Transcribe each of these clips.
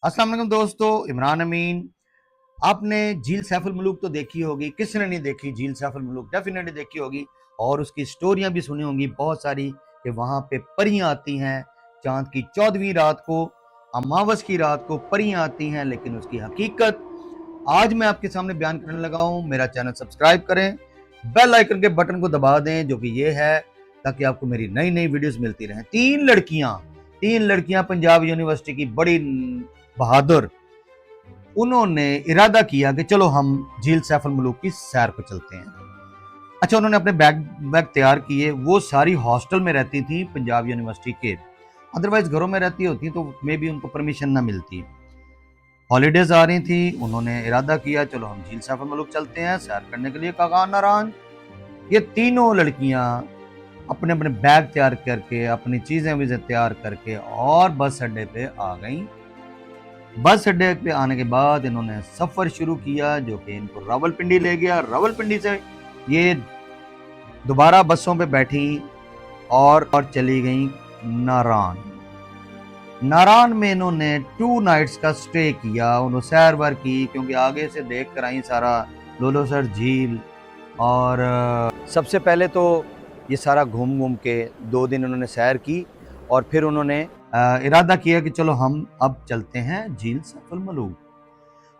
अस्सलाम वालेकुम दोस्तों, इमरान अमीन। आपने झील सैफुल मुलूक तो देखी होगी, किसने नहीं देखी। झील सैफुल मुलूक डेफिनेटली देखी होगी और उसकी स्टोरियां भी सुनी होंगी बहुत सारी कि वहां पे परियां आती हैं। चांद की 14वीं रात को, अमावस की रात को परियां आती हैं, लेकिन उसकी हकीकत आज मैं आपके सामने बयान करने लगा हूं। मेरा चैनल सब्सक्राइब करें, बेल आइकन के बटन को दबा दें, जो कि ये है, ताकि आपको मेरी नई नई वीडियोस मिलती रहें। तीन लड़कियां पंजाब यूनिवर्सिटी की बड़ी बहादुर, उन्होंने इरादा किया कि चलो हम झील सैफुल मुलूक की सैर पर चलते हैं। अच्छा, उन्होंने अपने बैग बैग तैयार किए। वो सारी हॉस्टल में रहती थी पंजाब यूनिवर्सिटी के, अदरवाइज घरों में रहती होती तो मे भी उनको परमिशन ना मिलती। हॉलीडेज आ रही थी, उन्होंने इरादा किया चलो हम झील सैफुल मुलूक चलते हैं सैर करने के लिए। कागान नारायण, ये तीनों लड़कियां अपने अपने बैग तैयार करके, अपनी चीजें विजें तैयार करके और बस अड्डे पे आ गई। बस अड्डे पे आने के बाद इन्होंने सफर शुरू किया, जो कि इनको रावलपिंडी ले गया। रावलपिंडी से ये दोबारा बसों पे बैठी और चली गई नारायण। नारायण में इन्होंने 2 नाइट्स का स्टे किया। उन्होंने सैर वार की, क्योंकि आगे से देख कर आई सारा लोलोसर झील। और सबसे पहले तो ये सारा घूम घूम के 2 दिन उन्होंने सैर की और फिर उन्होंने इरादा किया कि चलो हम अब चलते हैं झील सैफुल मुलूक।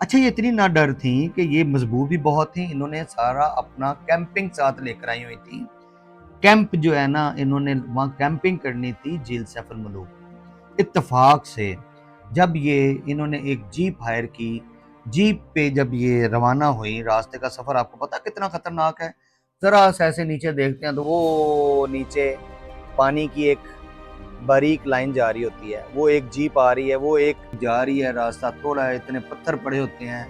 अच्छा, ये इतनी ना डर थी कि ये मजबूत भी बहुत थी। इन्होंने सारा अपना कैंपिंग साथ लेकर आई हुई थी। कैंप जो है ना, इन्होंने वहां कैंपिंग करनी थी झील सैफुल मुलूक। इत्तेफाक से जब ये इन्होंने एक जीप हायर की, जीप पे जब ये रवाना हुई, रास्ते का सफर आपको पता कितना खतरनाक है। जरा सा ऐसे नीचे देखते हैं तो वो नीचे पानी की एक बारीक लाइन जा रही होती है, वो एक जीप आ रही है, वो एक जा रही है। रास्ता थोड़ा है, इतने पत्थर पड़े होते हैं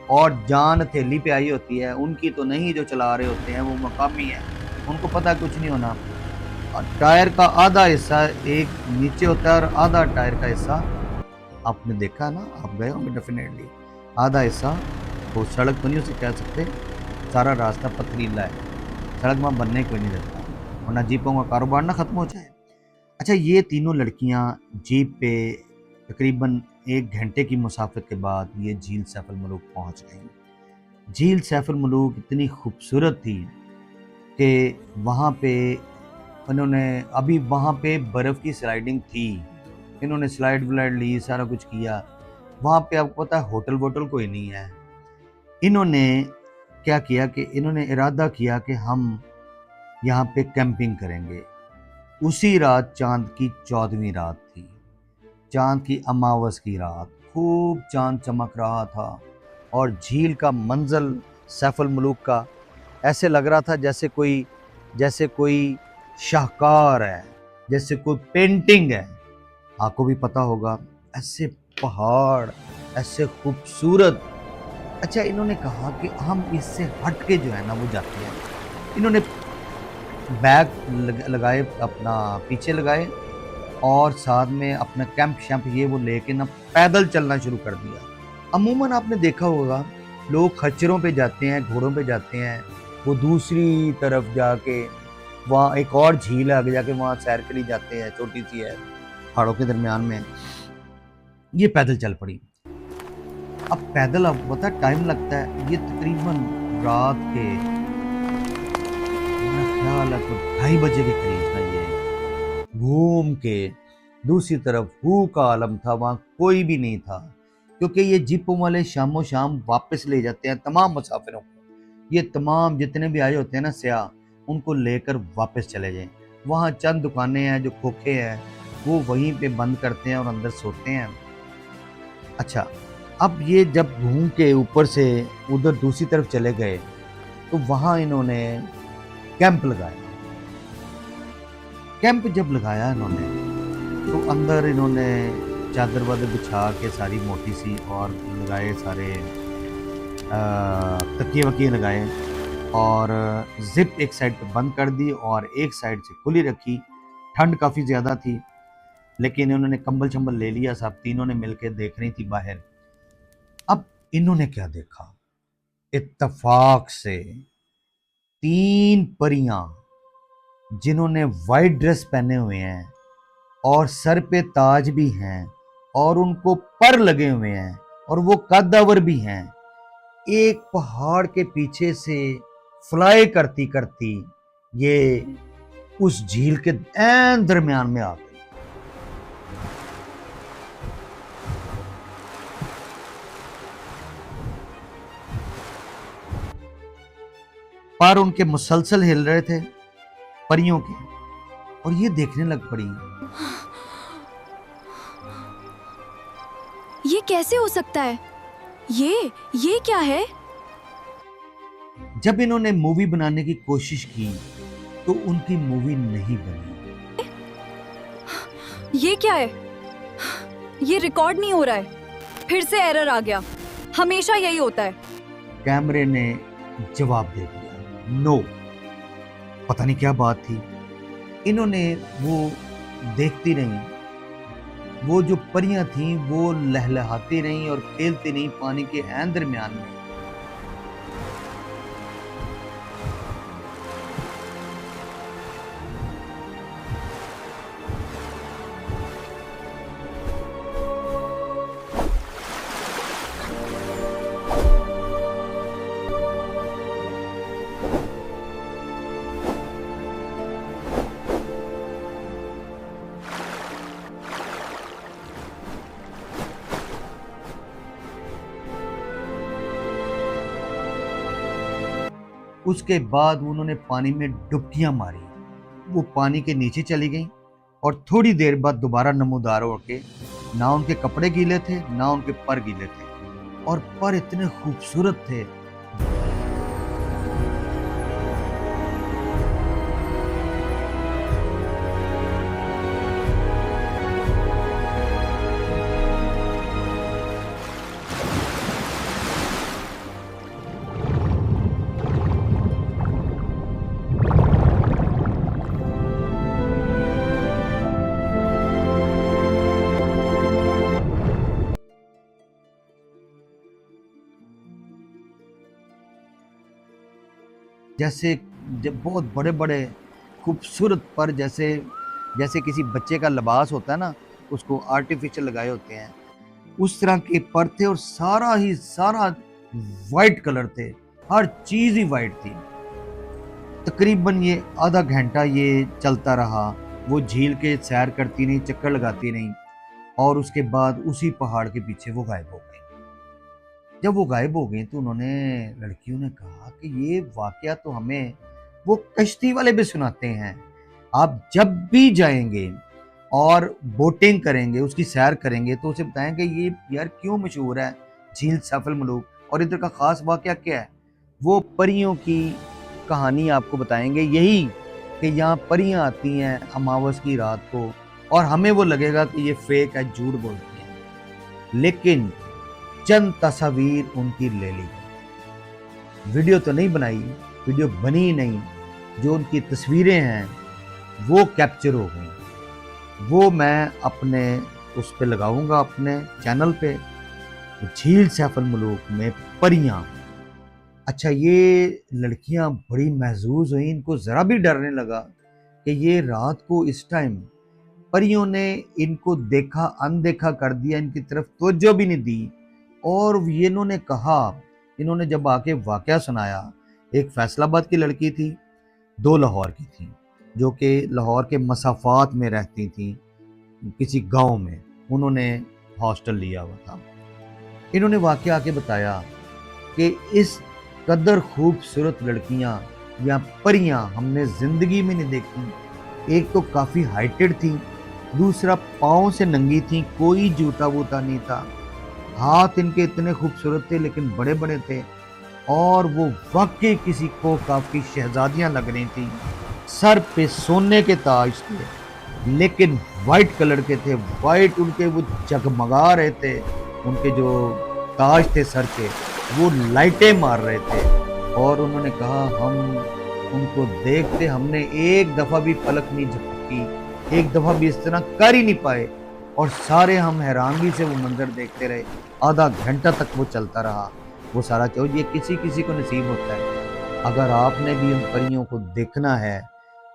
और जान थैली पे आई होती है उनकी तो नहीं, जो चला रहे होते हैं वो मकामी है, उनको पता कुछ नहीं होना। और टायर का आधा हिस्सा एक नीचे होता है और आधा टायर का हिस्सा, आपने देखा ना, आप गए होंगे डेफिनेटली, आधा हिस्सा तो सड़क तो नहीं उसे कह सकते, सारा रास्ता पथरीला है। सड़क वहाँ बनने को नहीं देता, वरना जीपों का कारोबार ना खत्म हो जाए। अच्छा, ये तीनों लड़कियां जीप पे तकरीबन 1 घंटे की मुसाफिर के बाद ये झील सैफुल मुलूक पहुंच गई। झील सैफुल मुलूक इतनी खूबसूरत थी कि वहाँ पे उन्होंने, अभी वहाँ पे बर्फ़ की स्लाइडिंग थी, इन्होंने स्लाइड व्लाइड ली, सारा कुछ किया। वहाँ पे आपको पता है होटल वोटल कोई नहीं है। इन्होंने क्या किया कि इन्होंने इरादा किया कि हम यहाँ पे कैंपिंग करेंगे। उसी रात चांद की 14वीं रात थी, चांद की अमावस की रात, खूब चांद चमक रहा था और झील का मंजर सैफुल मुलूक का ऐसे लग रहा था जैसे कोई शाहकार है, जैसे कोई पेंटिंग है। आपको भी पता होगा ऐसे पहाड़, ऐसे खूबसूरत। अच्छा, इन्होंने कहा कि हम इससे हट के जो है ना वो जाते हैं। इन्होंने बैग लगाए, अपना पीछे लगाए और साथ में अपना कैंप शैम्प ये वो लेके ना पैदल चलना शुरू कर दिया। अमूमन आपने देखा होगा लोग खच्चरों पे जाते हैं, घोड़ों पे जाते हैं, वो दूसरी तरफ जाके वहाँ एक और झील है, आगे जाके वहाँ सैर के लिए जाते हैं, छोटी सी है पहाड़ों के दरमियान में। ये पैदल चल पड़ी। अब पैदल आपको पता टाइम लगता है, ये तकरीबन रात के, मेरा ख्याल है तो 2:30 बजे के करीब था। ये घूम के दूसरी तरफ हू का आलम था, वहां कोई भी नहीं था, क्योंकि ये जीपों वाले शामो शाम वापस ले जाते हैं तमाम मुसाफिरों को। ये तमाम जितने भी आए होते हैं ना सयाह, उनको लेकर वापस चले जाएं। वहाँ चंद दुकानें हैं जो खोखे हैं, वो वहीं पे बंद करते हैं और अंदर सोते हैं। अच्छा, अब ये जब घूम के ऊपर से उधर दूसरी तरफ चले गए तो वहाँ इन्होंने कैंप लगाया। कैंप जब लगाया इन्होंने तो अंदर इन्होंने चादर वादर बिछा के सारी मोटी सी और लगाए, सारे तकिए वकिए लगाए और जिप एक साइड पे बंद कर दी और एक साइड से खुली रखी। ठंड काफ़ी ज़्यादा थी, लेकिन इन्होंने कंबल शंबल ले लिया, सब तीनों ने मिलकर देख रही थी बाहर। अब इन्होंने क्या देखा, इत्तेफाक से 3 परियां जिन्होंने वाइट ड्रेस पहने हुए हैं और सर पे ताज भी हैं, और उनको पर लगे हुए हैं और वो कद्दावर भी हैं। एक पहाड़ के पीछे से फ्लाई करती करती ये उस झील के ऐन दरमियान में आ गई। पर उनके मुसलसल हिल रहे थे परियों के, और ये देखने लग पड़ी। ये कैसे हो सकता है? ये क्या है? जब इन्होंने मूवी बनाने की कोशिश की तो उनकी मूवी नहीं बनी। ये क्या है? ये रिकॉर्ड नहीं हो रहा है। फिर से एरर आ गया। हमेशा यही होता है। कैमरे ने जवाब दे दिया, नो। पता नहीं क्या बात थी, इन्होंने वो देखती रही। वो जो परियां थीं वो लहलहाती रहीं और खेलती रहीं पानी के ऐन दरमियान में। उसके बाद उन्होंने पानी में डुबकियां मारी। वो पानी के नीचे चली गईं और थोड़ी देर बाद दोबारा नमूदार होके, ना उनके कपड़े गीले थे ना उनके पर गीले थे, और पर इतने खूबसूरत थे। जैसे जब बहुत बड़े बड़े खूबसूरत पर, जैसे जैसे किसी बच्चे का लिबास होता है ना, उसको आर्टिफिशियल लगाए होते हैं, उस तरह के पर थे। और सारा ही सारा वाइट कलर थे, हर चीज ही वाइट थी। तकरीबन ये आधा घंटा ये चलता रहा। वो झील के सैर करती नहीं, चक्कर लगाती नहीं, और उसके बाद उसी पहाड़ के पीछे वो गायब हो गई। जब वो गायब हो गई तो उन्होंने, लड़कियों ने कहा कि ये वाकया तो हमें वो कश्ती वाले भी सुनाते हैं। आप जब भी जाएंगे और बोटिंग करेंगे, उसकी सैर करेंगे, तो उसे बताएंगे ये यार क्यों मशहूर है झील सैफुल मलूक, और इधर का खास वाकया क्या है। वो परियों की कहानी आपको बताएंगे, यही कि यहाँ परियां आती हैं अमावस की रात को, और हमें वो लगेगा कि ये फेक है, झूठ बोलती हैं, लेकिन चंद तस्वीर उनकी ले ली। वीडियो तो नहीं बनाई, वीडियो बनी ही नहीं, जो उनकी तस्वीरें हैं वो कैप्चर हो गई। वो मैं अपने उस पे लगाऊंगा, अपने चैनल पे, झील सैफुल मलूक में परियां। अच्छा, ये लड़कियां बड़ी महजूज हुई, इनको जरा भी डर नहीं लगा कि ये रात को इस टाइम परियों ने इनको देखा, अनदेखा कर दिया, इनकी तरफ तवज्जो भी नहीं दी। और ये इन्होंने कहा, इन्होंने जब आके वाकया सुनाया, एक फैसलाबाद की लड़की थी, दो लाहौर की थी, जो कि लाहौर के मसाफात में रहती थी, किसी गांव में उन्होंने हॉस्टल लिया हुआ था। इन्होंने वाकया आके बताया कि इस कदर खूबसूरत लड़कियां या परियां हमने जिंदगी में नहीं देखी। एक तो काफ़ी हाइटेड थी, दूसरा पाँव से नंगी थी, कोई जूता वूता नहीं था, हाथ इनके इतने खूबसूरत थे लेकिन बड़े बड़े थे, और वो वाकई किसी को काफ़ी शहजादियां लग रही थी। सर पे सोने के ताज थे लेकिन वाइट कलर के थे, वाइट उनके वो जगमगा रहे थे, उनके जो ताज थे सर के वो लाइटें मार रहे थे। और उन्होंने कहा हम उनको देखते, हमने एक दफ़ा भी पलक नहीं झपकी, एक दफ़ा भी इस तरह कर ही नहीं पाए, और सारे हम हैरानगी से वो मंजर देखते रहे। आधा घंटा तक वो चलता रहा वो सारा चो। ये किसी किसी को नसीब होता है। अगर आपने भी उन परियों को देखना है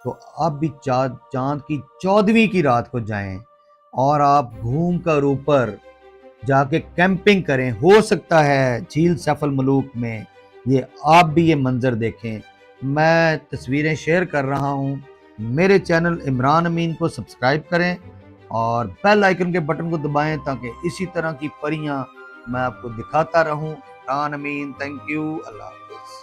तो आप भी चांद की 14वीं की रात को जाएं, और आप घूम कर ऊपर जाके कैंपिंग करें। हो सकता है झील सैफुल मलूक में ये आप भी ये मंजर देखें। मैं तस्वीरें शेयर कर रहा हूँ। मेरे चैनल इमरान अमीन को सब्सक्राइब करें और बेल आइकन के बटन को दबाएं ताकि इसी तरह की परियां मैं आपको दिखाता रहूं। इमरान अमीन, थैंक यू, अल्लाह हाफिज़।